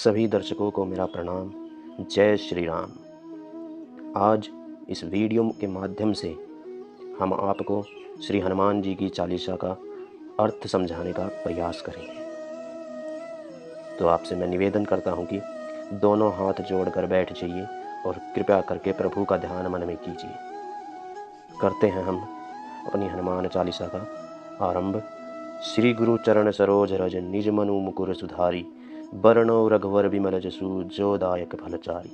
सभी दर्शकों को मेरा प्रणाम। जय श्री राम। आज इस वीडियो के माध्यम से हम आपको श्री हनुमान जी की चालीसा का अर्थ समझाने का प्रयास करेंगे। तो आपसे मैं निवेदन करता हूँ कि दोनों हाथ जोड़कर बैठ जाइए और कृपया करके प्रभु का ध्यान मन में कीजिए। करते हैं हम अपनी हनुमान चालीसा का आरंभ। श्री गुरु चरण सरोज रज निज मनु मुकुर सुधारी, बरनो रघुवर विमल जसु जो दायक फलचारी।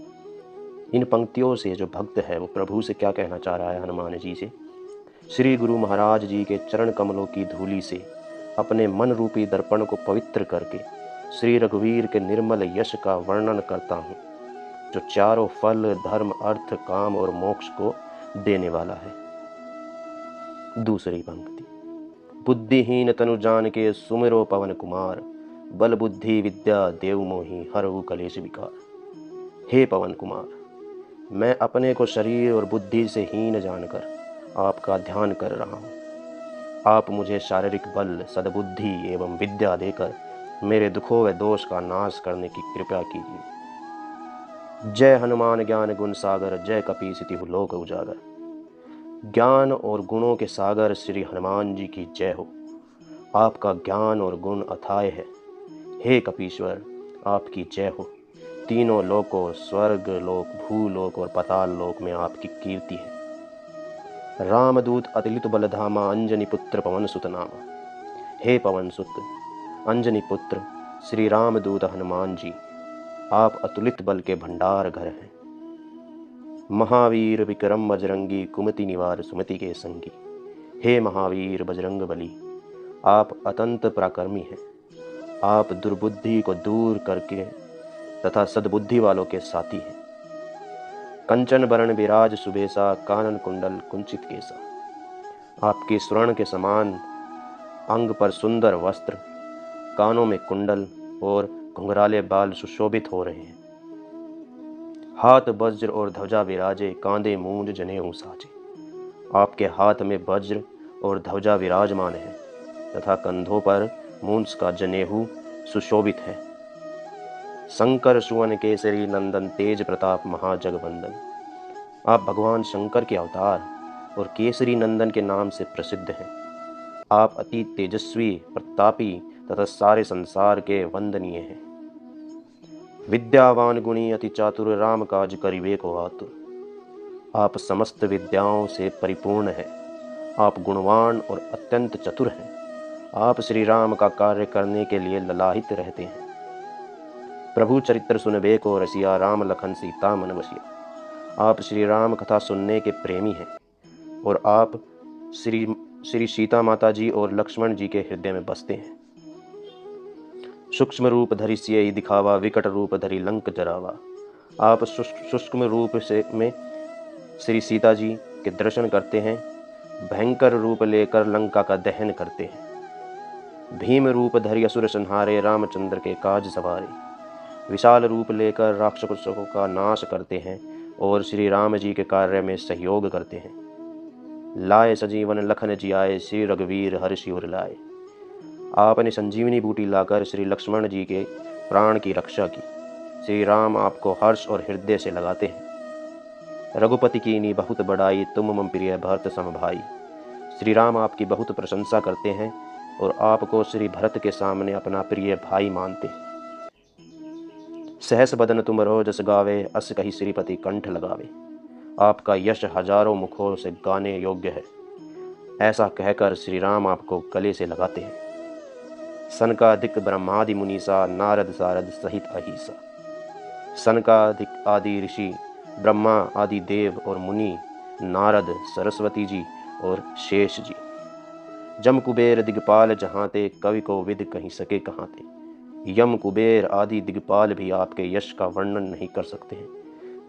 इन पंक्तियों से जो भक्त है वो प्रभु से क्या कहना चाह रहा है हनुमान जी से। श्री गुरु महाराज जी के चरण कमलों की धूलि से अपने मन रूपी दर्पण को पवित्र करके श्री रघुवीर के निर्मल यश का वर्णन करता हूँ, जो चारों फल धर्म अर्थ काम और मोक्ष को देने वाला है। दूसरी पंक्ति। बुद्धिहीन तनु जान के सुमिरो पवन कुमार, बल बुद्धि विद्या देव मोहि हरहु कलेश विकार। हे पवन कुमार, मैं अपने को शरीर और बुद्धि से हीन जानकर आपका ध्यान कर रहा हूँ। आप मुझे शारीरिक बल सद्बुद्धि एवं विद्या देकर मेरे दुखों व दोष का नाश करने की कृपा कीजिए। जय हनुमान ज्ञान गुण सागर, जय कपीसति लोक उजागर। ज्ञान और गुणों के सागर श्री हनुमान जी की जय हो। आपका ज्ञान और गुण अथाय है। हे कपीश्वर, आपकी जय हो। तीनों लोकों स्वर्ग लोक भूलोक और पाताल लोक में आपकी कीर्ति है। रामदूत अतुलित बलधामा, अंजनी पुत्र पवन सुत नामा। हे पवन सुत अंजनी पुत्र श्री रामदूत हनुमान जी, आप अतुलित बल के भंडार घर हैं। महावीर विक्रम बजरंगी, कुमति निवार सुमति के संगी। हे महावीर बजरंग बली, आप अतंत पराक्रमी हैं। आप दुर्बुद्धि को दूर करके तथा सद्बुद्धि वालों के साथी हैं। कंचन बरण विराज सुबेसा, कानन कुंडल कुंचित केसा। आपके स्वर्ण के समान अंग पर सुंदर वस्त्र, कानों में कुंडल और घुंघराले बाल सुशोभित हो रहे हैं। हाथ वज्र और ध्वजा विराजे, कांधे मूंज जनेऊ साजे। आपके हाथ में वज्र और ध्वजा विराजमान है तथा कंधों पर मूंज का जनेऊ सुशोभित है। शंकर सुवन केसरी नंदन, तेज प्रताप महाजगवंदन। आप भगवान शंकर के अवतार और केसरी नंदन के नाम से प्रसिद्ध हैं। आप अति तेजस्वी प्रतापी तथा सारे संसार के वंदनीय हैं। विद्यावान गुणी अति चातुर, राम काज करिबे को आतुर। आप समस्त विद्याओं से परिपूर्ण हैं। आप गुणवान और अत्यंत चतुर हैं। आप श्री राम का कार्य करने के लिए ललाहित रहते हैं। प्रभु चरित्र सुनबे को रसिया, राम लखन सीता मन बसिया। आप श्री राम कथा सुनने के प्रेमी हैं और आप श्री सीता माता जी और लक्ष्मण जी के हृदय में बसते हैं। सूक्ष्म रूप धरि सियहि दिखावा, विकट रूप धरि लंक जरावा। आप सूक्ष्म रूप में श्री सीता जी के दर्शन करते हैं, भयंकर रूप लेकर लंका का दहन करते हैं। भीम रूप धरि असुर संहारे, रामचंद्र के काज सवारे। विशाल रूप लेकर राक्षसों का नाश करते हैं और श्री राम जी के कार्य में सहयोग करते हैं। लाए सजीवन लखन जियाए, श्री रघुवीर हर्षि उर लाए। आपने संजीवनी बूटी लाकर श्री लक्ष्मण जी के प्राण की रक्षा की। श्री राम आपको हर्ष और हृदय से लगाते हैं। रघुपति कीनी बहुत बड़ाई, तुम मम प्रिय भरत सम भाई। श्री राम आपकी बहुत प्रशंसा करते हैं और आपको श्री भरत के सामने अपना प्रिय भाई मानते हैं। सहस बदन तुम रो जस गावे, अस कही श्रीपति कंठ लगावे। आपका यश हजारों मुखों से गाने योग्य है। ऐसा कहकर श्री राम आपको गले से लगाते हैं। सनकादिक ब्रह्मादि मुनीसा, नारद सारद सहित अहिसा। सनकादिक आदि ऋषि, ब्रह्मा आदि देव और मुनि, नारद सरस्वती जी और शेष जी। जम कुबेर दिगपाल जहाँ ते, कवि को विद कहीं सके कहाँ ते। यम कुबेर आदि दिगपाल भी आपके यश का वर्णन नहीं कर सकते हैं,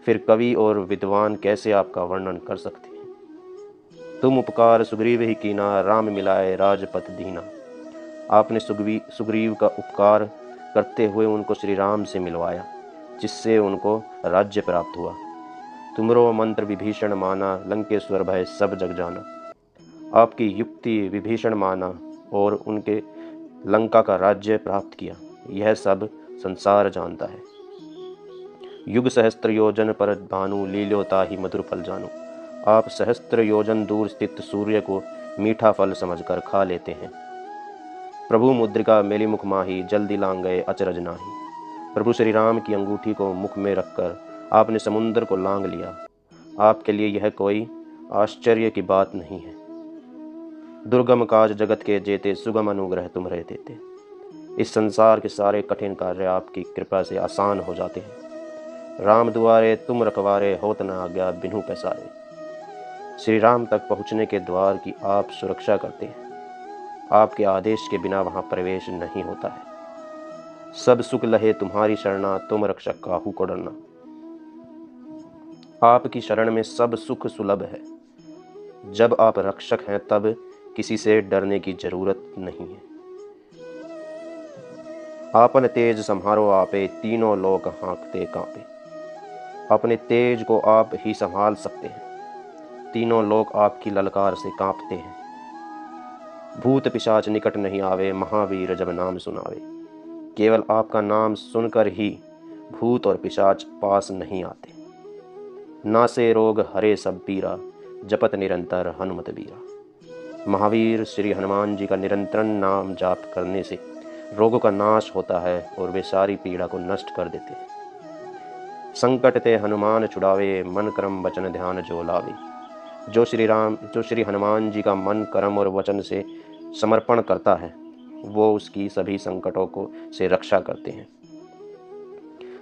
फिर कवि और विद्वान कैसे आपका वर्णन कर सकते हैं। तुम उपकार सुग्रीव ही कीना, राम मिलाए राजपथ दीना। आपने सुग्रीव का उपकार करते हुए उनको श्री राम से मिलवाया, जिससे उनको राज्य प्राप्त हुआ। तुमरो मंत्र विभीषण माना, लंकेश्वर भय सब जग जाना। आपकी युक्ति विभीषण माना और उनके लंका का राज्य प्राप्त किया। यह सब संसार जानता है। युग सहस्त्र योजन पर भानु, लील्योता ही मधुर फल जानू। आप सहस्त्र योजन दूर स्थित सूर्य को मीठा फल समझकर खा लेते हैं। प्रभु मुद्रिका मेली मुख माही, जल्दी लांग गए अचरज नाही। प्रभु श्री राम की अंगूठी को मुख में रखकर आपने समुद्र को लांग लिया। आपके लिए यह कोई आश्चर्य की बात नहीं है। दुर्गम काज जगत के जेते, सुगम अनुग्रह तुम्हारे देते। इस संसार के सारे कठिन कार्य आपकी कृपा से आसान हो जाते हैं। राम दुआरे तुम रखवारे, होत न आज्ञा बिनु पैसारे। श्री राम तक पहुँचने के द्वार की आप सुरक्षा करते हैं। आपके आदेश के बिना वहाँ प्रवेश नहीं होता है। सब सुख लहे तुम्हारी शरणा, तुम रक्षक काहू को डरना। आपकी शरण में सब सुख सुलभ है। जब आप रक्षक हैं तब किसी से डरने की जरूरत नहीं है। आपन तेज संहारो आपे, तीनों लोग हाँकते कांपे। अपने तेज को आप ही संभाल सकते हैं। तीनों लोग आपकी ललकार से कांपते हैं। भूत पिशाच निकट नहीं आवे, महावीर जब नाम सुनावे। केवल आपका नाम सुनकर ही भूत और पिशाच पास नहीं आते। नासे रोग हरे सब पीरा, जपत निरंतर हनुमत बीरा। महावीर श्री हनुमान जी का निरंतर नाम जाप करने से रोगों का नाश होता है और वे सारी पीड़ा को नष्ट कर देते हैं। संकट ते हनुमान छुड़ावे, मन कर्म वचन ध्यान जो लावे। जो श्री हनुमान जी का मन कर्म और वचन से समर्पण करता है, वो उसकी सभी संकटों को से रक्षा करते हैं।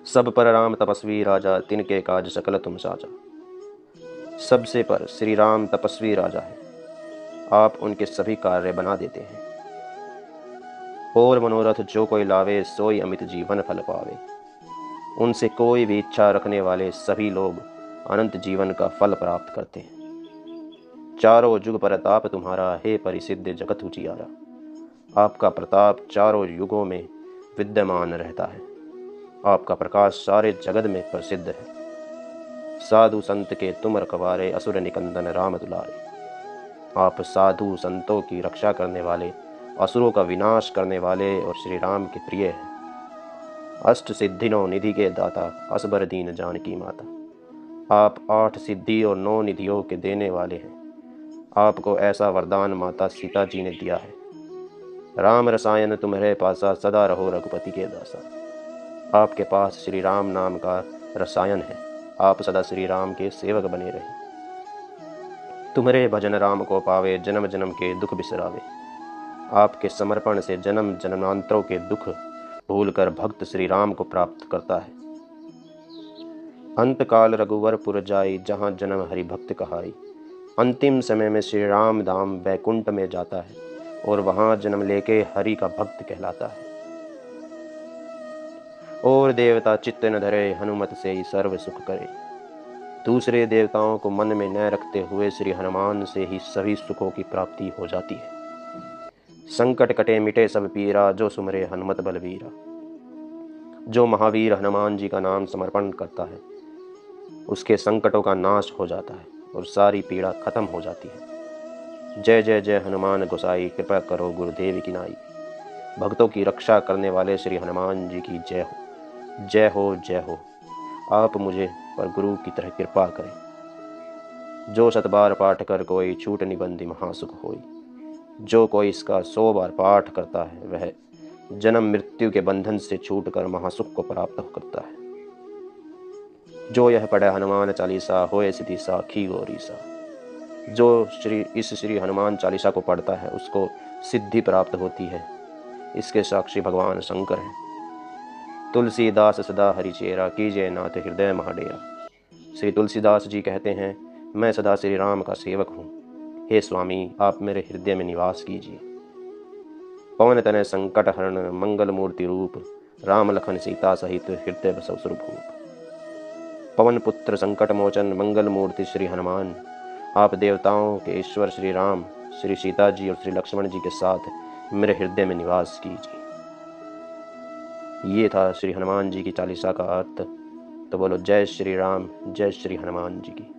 सब पर राम तपस्वी राजा, तिनके काज सकल तुम साजा। सबसे पर श्री राम तपस्वी राजा है। आप उनके सभी कार्य बना देते हैं। और मनोरथ जो कोई लावे, सोई अमित जीवन फल पावे। उनसे कोई भी इच्छा रखने वाले सभी लोग अनंत जीवन का फल प्राप्त करते हैं। चारों युग प्रताप तुम्हारा, हे परिसिद्ध जगत उजियारा। आपका प्रताप चारों युगों में विद्यमान रहता है। आपका प्रकाश सारे जगत में प्रसिद्ध है। साधु संत के तुम रखवारे, असुर निकंदन राम दुलारे। आप साधु संतों की रक्षा करने वाले, असुरों का विनाश करने वाले और श्री राम के प्रिय हैं। अष्ट सिद्धिनों निधि के दाता, असबर दीन जानकी माता। आप 8 सिद्धि और 9 निधियों के देने वाले हैं। आपको ऐसा वरदान माता सीता जी ने दिया है। राम रसायन तुम्हारे पासा, सदा रहो रघुपति के दासा। आपके पास श्री राम नाम का रसायन है। आप सदा श्री राम के सेवक बने रहे। तुम्हारे भजन राम को पावे, जन्म जन्म के दुख बिसरावे। आपके समर्पण से जन्म जन्मांतरों के दुख भूलकर भक्त श्री राम को प्राप्त करता है। अंतकाल रघुवरपुर जाई, जहाँ जन्म हरि भक्त कहाई। अंतिम समय में श्री राम धाम वैकुंठ में जाता है और वहाँ जन्म लेके हरि का भक्त कहलाता है। और देवता चित्त न धरे, हनुमत से ही सर्व सुख करे। दूसरे देवताओं को मन में न रखते हुए श्री हनुमान से ही सभी सुखों की प्राप्ति हो जाती है। संकट कटे मिटे सब पीरा, जो सुमरे हनुमत बलवीरा। जो महावीर हनुमान जी का नाम समर्पण करता है, उसके संकटों का नाश हो जाता है और सारी पीड़ा खत्म हो जाती है। जय जय जय हनुमान गोसाई, कृपा करो गुरुदेव की नाई। भक्तों की रक्षा करने वाले श्री हनुमान जी की जय हो, जय हो, जय हो। आप मुझे पर गुरु की तरह कृपा करें। जो 7 बार पाठ कर कोई, छूट निबंधि महासुख होई। जो कोई इसका 100 बार पाठ करता है, वह जन्म मृत्यु के बंधन से छूटकर महासुख को प्राप्त करता है। जो यह पढ़े हनुमान चालीसा, होए सिद्धि साखी गौरीसा। जो श्री हनुमान चालीसा को पढ़ता है, उसको सिद्धि प्राप्त होती है। इसके साक्षी भगवान शंकर हैं। तुलसीदास सदा हरि चेरा, कीजिए नाथ हृदय महाडेरा। श्री तुलसीदास जी कहते हैं, मैं सदा श्री राम का सेवक हूँ। हे स्वामी, आप मेरे हृदय में निवास कीजिए। पवन तनय संकट हरण, मंगल मूर्ति रूप। राम लखन सीता सहित हृदय बसौ सुरभूप। पवन पुत्र संकट मोचन, मंगल मूर्ति श्री हनुमान। आप देवताओं के ईश्वर श्री राम, श्री सीता जी और श्री लक्ष्मण जी के साथ मेरे हृदय में निवास कीजिए। ये था श्री हनुमान जी की चालीसा का अर्थ। तो बोलो जय श्री राम, जय श्री हनुमान जी की।